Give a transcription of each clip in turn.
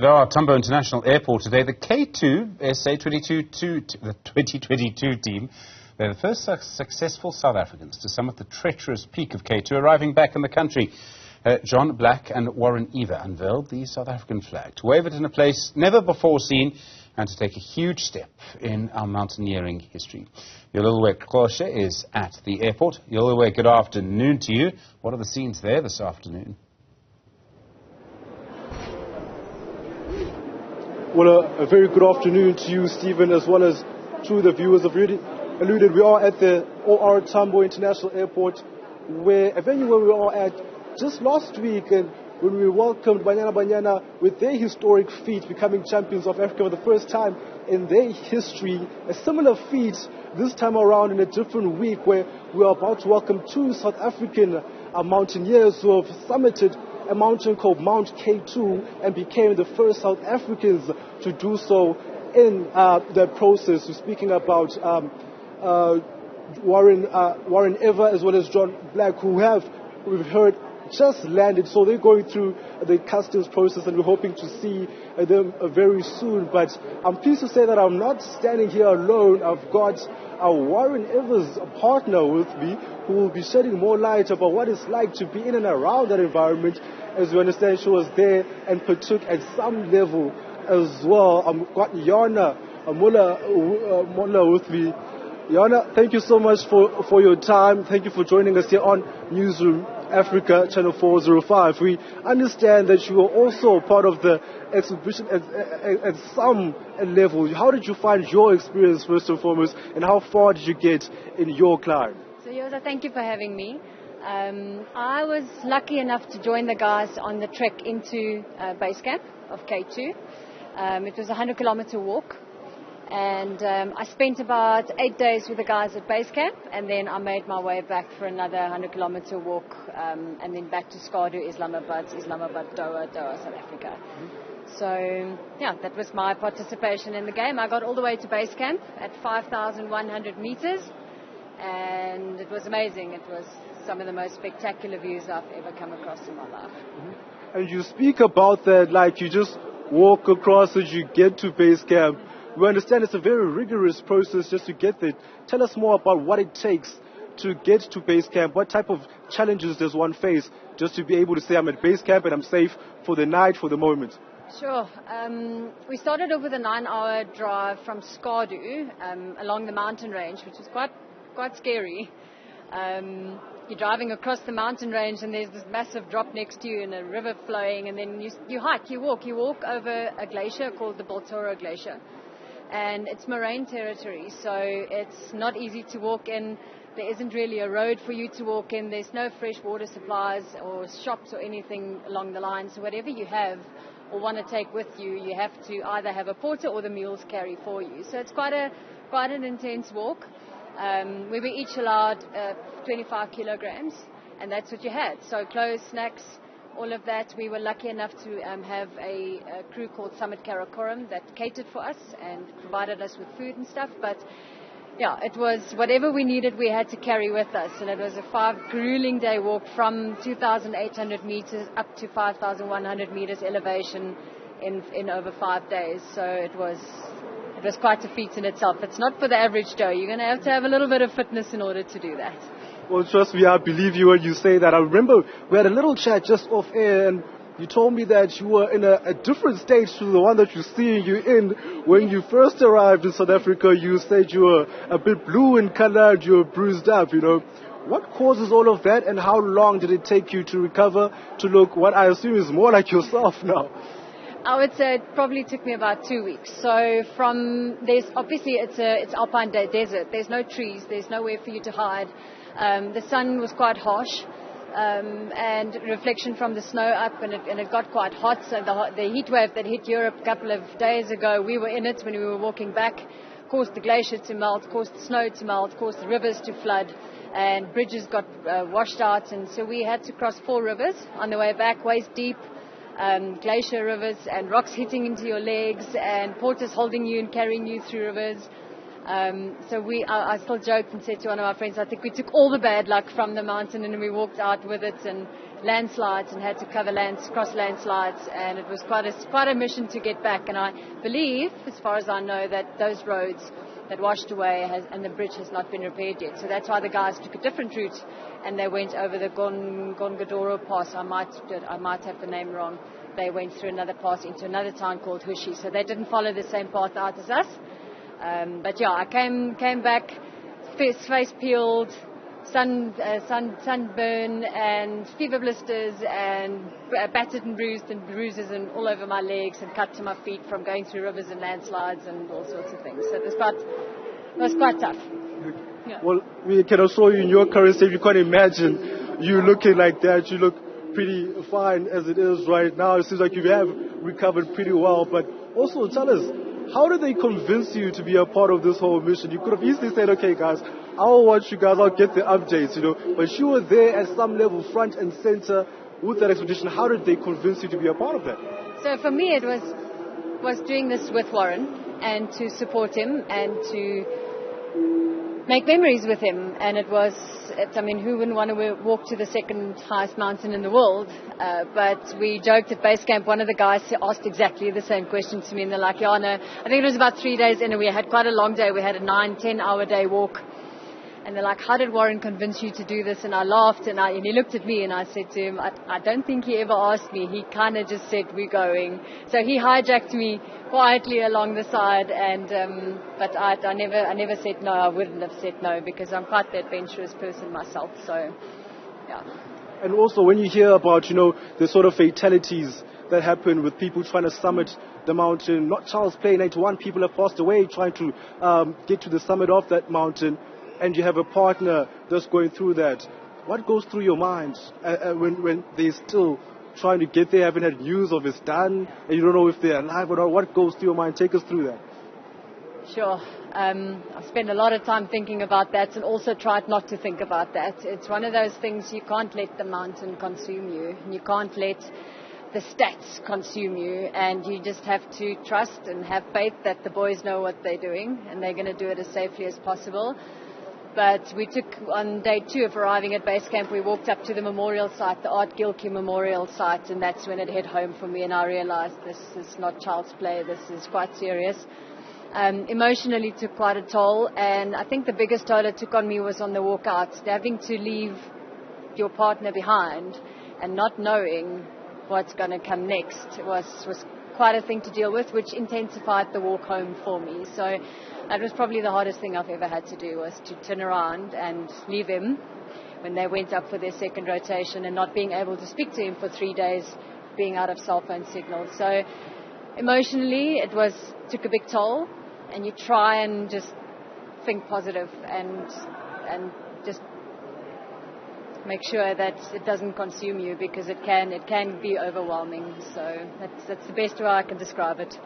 At OR Tambo International Airport today, the K2 the 2022 team, they're the first successful South Africans to summit the treacherous peak of K2, arriving back in the country. John, Black and Warren Eva unveiled the South African flag to wave it in a place never before seen and to take a huge step in our mountaineering history. Yolulwe Qoshe is at the airport. Yolulwe, good afternoon to you. What are the scenes there this afternoon? Well, a very good afternoon to you, Stephen, as well as to the viewers. I've already alluded, we are at the OR Tambo International Airport, where a venue where we are at just last week, and when we welcomed Banyana with their historic feat, becoming champions of Africa for the first time in their history. A similar feat this time around in a different week, where we are about to welcome two South African mountaineers who have summited a mountain called Mount Kitu and became the first South Africans to do so in that process. We're speaking about Warren Eva as well as John Black, who we've heard, just landed. So they're going through the customs process and we're hoping to see them very soon. But I'm pleased to say that I'm not standing here alone. I've got Warren Eva's partner with me, who will be shedding more light about what it's like to be in and around that environment. As we understand, she was there and partook at some level as well. I've got Yana Mola with me. Yana, thank you so much for your time. Thank you for joining us here on Newzroom Afrika, Channel 405. We understand that you are also part of the exhibition at some level. How did you find your experience, first and foremost, and how far did you get in your climb? So, Yosa, thank you for having me. I was lucky enough to join the guys on the trek into base camp of K2. It was a 100-kilometer walk. And I spent about 8 days with the guys at base camp, and then I made my way back for another 100-kilometer walk, and then back to Skadu, Islamabad, Doha, South Africa. So, yeah, that was my participation in the game. I got all the way to base camp at 5,100 meters, and it was amazing. It was some of the most spectacular views I've ever come across in my life. And you speak about that like you just walk across as you get to base camp. We understand it's a very rigorous process just to get there. Tell us more about what it takes to get to base camp. What type of challenges does one face just to be able to say I'm at base camp and I'm safe for the night, for the moment? Sure. We started off with a 9-hour drive from Skadu along the mountain range, which was quite scary. You're driving across the mountain range and there's this massive drop next to you and a river flowing, and then you hike, you walk over a glacier called the Baltoro Glacier. And it's moraine territory, so it's not easy to walk in. There isn't really a road for you to walk in. There's no fresh water supplies or shops or anything along the line. So whatever you have or want to take with you, you have to either have a porter or the mules carry for you. So it's quite an intense walk. We were each allowed 25 kilograms, and that's what you had. So clothes, snacks, all of that. We were lucky enough to have a crew called Summit Karakoram that catered for us and provided us with food and stuff. But yeah, it was whatever we needed we had to carry with us. And it was a grueling day walk from 2,800 meters up to 5,100 meters elevation in over 5 days. So it was quite a feat in itself. It's not for the average Joe. You're going to have a little bit of fitness in order to do that. Well, trust me, I believe you when you say that. I remember we had a little chat just off air, and you told me that you were in a different stage to the one that you're seeing you in. When you first arrived in South Africa, you said you were a bit blue in color, you were bruised up, you know. What causes all of that, and how long did it take you to recover to look what I assume is more like yourself now? I would say it probably took me about 2 weeks. So obviously it's alpine desert. There's no trees. There's nowhere for you to hide. The sun was quite harsh, and reflection from the snow up, and it got quite hot. So the heat wave that hit Europe a couple of days ago, we were in it when we were walking back, caused the glacier to melt, caused the snow to melt, caused the rivers to flood, and bridges got washed out. And so we had to cross 4 rivers on the way back, waist deep. Glacier rivers and rocks hitting into your legs and porters holding you and carrying you through rivers. So I still joked and said to one of my friends, I think we took all the bad luck from the mountain and we walked out with it, and landslides and had to cross landslides, and it was quite a mission to get back. And I believe, as far as I know, that those roads that washed away and the bridge has not been repaired yet. So that's why the guys took a different route, and they went over the Gongadoro Pass. I might have the name wrong. They went through another pass into another town called Hushi. So they didn't follow the same path out as us. But yeah, I came back, face peeled, sunburn and fever blisters and battered and bruises and all over my legs and cut to my feet from going through rivers and landslides and all sorts of things. So it was quite tough. Yeah. Well, we can assure you in your current state, you can't imagine you looking like that. You look pretty fine as it is right now. It seems like you have recovered pretty well. But also tell us, how did they convince you to be a part of this whole mission? You could have easily said, okay guys, I'll watch you guys, I'll get the updates, But you were there at some level, front and center with that expedition. How did they convince you to be a part of that? So for me it was doing this with Warren and to support him and to make memories with him. And who wouldn't want to walk to the second highest mountain in the world? But we joked at base camp, one of the guys asked exactly the same question to me, and they're like, yeah, no, I think it was about 3 days in, and we had quite a long day. We had a 9-10 hour day walk. And they're like, how did Warren convince you to do this? And I laughed, and he looked at me, and I said to him, I don't think he ever asked me. He kind of just said, we're going. So he hijacked me quietly along the side, but I never said no. I wouldn't have said no, because I'm quite the adventurous person myself. So, yeah. And also, when you hear about, the sort of fatalities that happen with people trying to summit the mountain, not Charles Plain, 81 people have passed away trying to get to the summit of that mountain, and you have a partner that's going through that. What goes through your mind when they're still trying to get there, haven't had news of it's done, and you don't know if they're alive or not? What goes through your mind? Take us through that. Sure. I spend a lot of time thinking about that, and also tried not to think about that. It's one of those things, you can't let the mountain consume you, and you can't let the stats consume you, and you just have to trust and have faith that the boys know what they're doing, and they're going to do it as safely as possible. But we took, on day 2 of arriving at base camp, we walked up to the memorial site, the Art Gilkey memorial site, and that's when it hit home for me, and I realized this is not child's play, this is quite serious. Emotionally took quite a toll, and I think the biggest toll it took on me was on the walk out, having to leave your partner behind and not knowing what's going to come next was quite a thing to deal with, which intensified the walk home for me. So that was probably the hardest thing I've ever had to do, was to turn around and leave him when they went up for their second rotation, and not being able to speak to him for 3 days, being out of cell phone signal. So emotionally it took a big toll, and you try and just think positive and just make sure that it doesn't consume you, because it can be overwhelming. So that's the best way I can describe it.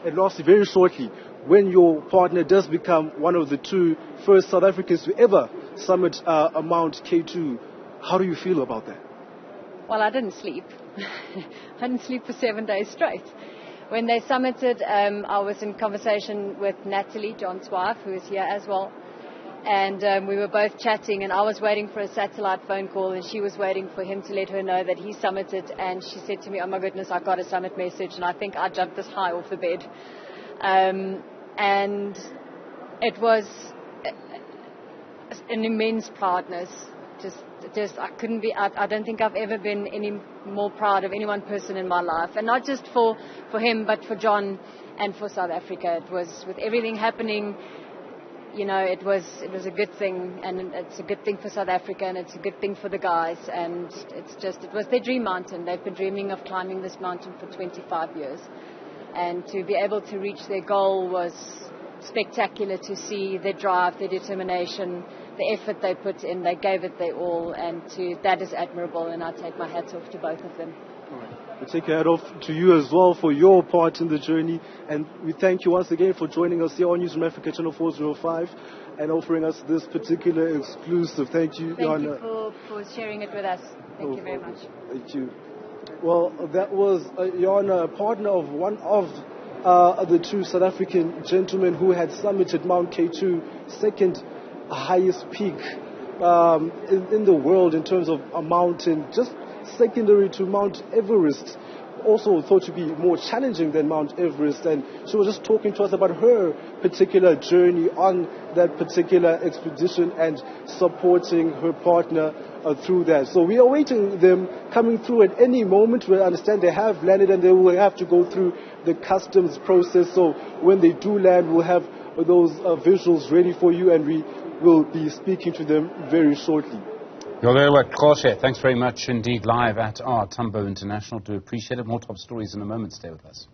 And lastly, very shortly, when your partner does become one of the 2 first South Africans to ever summit a Mount Kitu, how do you feel about that? Well, I didn't sleep. I didn't sleep for 7 days straight. When they summited, I was in conversation with Natalie, John's wife, who is here as well. And we were both chatting, and I was waiting for a satellite phone call, and she was waiting for him to let her know that he summited. And she said to me, oh my goodness, I got a summit message, and I think I jumped this high off the bed. And it was an immense proudness. Just I couldn't be. I don't think I've ever been any more proud of any one person in my life, and not just for him, but for John and for South Africa. It was, with everything happening, it was a good thing, and it's a good thing for South Africa, and it's a good thing for the guys. And it was their dream mountain. They've been dreaming of climbing this mountain for 25 years, and to be able to reach their goal was spectacular. To see their drive, their determination, the effort they put in, they gave it their all, and that is admirable, and I take my hat off to both of them. All right. We take your hat off to you as well for your part in the journey, and we thank you once again for joining us here on Newzroom Afrika Channel 405 and offering us this particular exclusive. Thank you, Jana. Thank you for sharing it with us. Thank you very much. Thank you. Well, that was Jana, a partner of one of the 2 South African gentlemen who had summited Mount Kitu, second highest peak in the world in terms of a mountain, just secondary to Mount Everest, also thought to be more challenging than Mount Everest. And she was just talking to us about her particular journey on that particular expedition and supporting her partner through that. So we are waiting them coming through at any moment. We understand they have landed and they will have to go through the customs process. So when they do land, we'll have those visuals ready for you, and we will be speaking to them very shortly. Yolulwe Qoshe, thanks very much indeed, live at OR Tambo International. Do appreciate it. More top stories in a moment. Stay with us.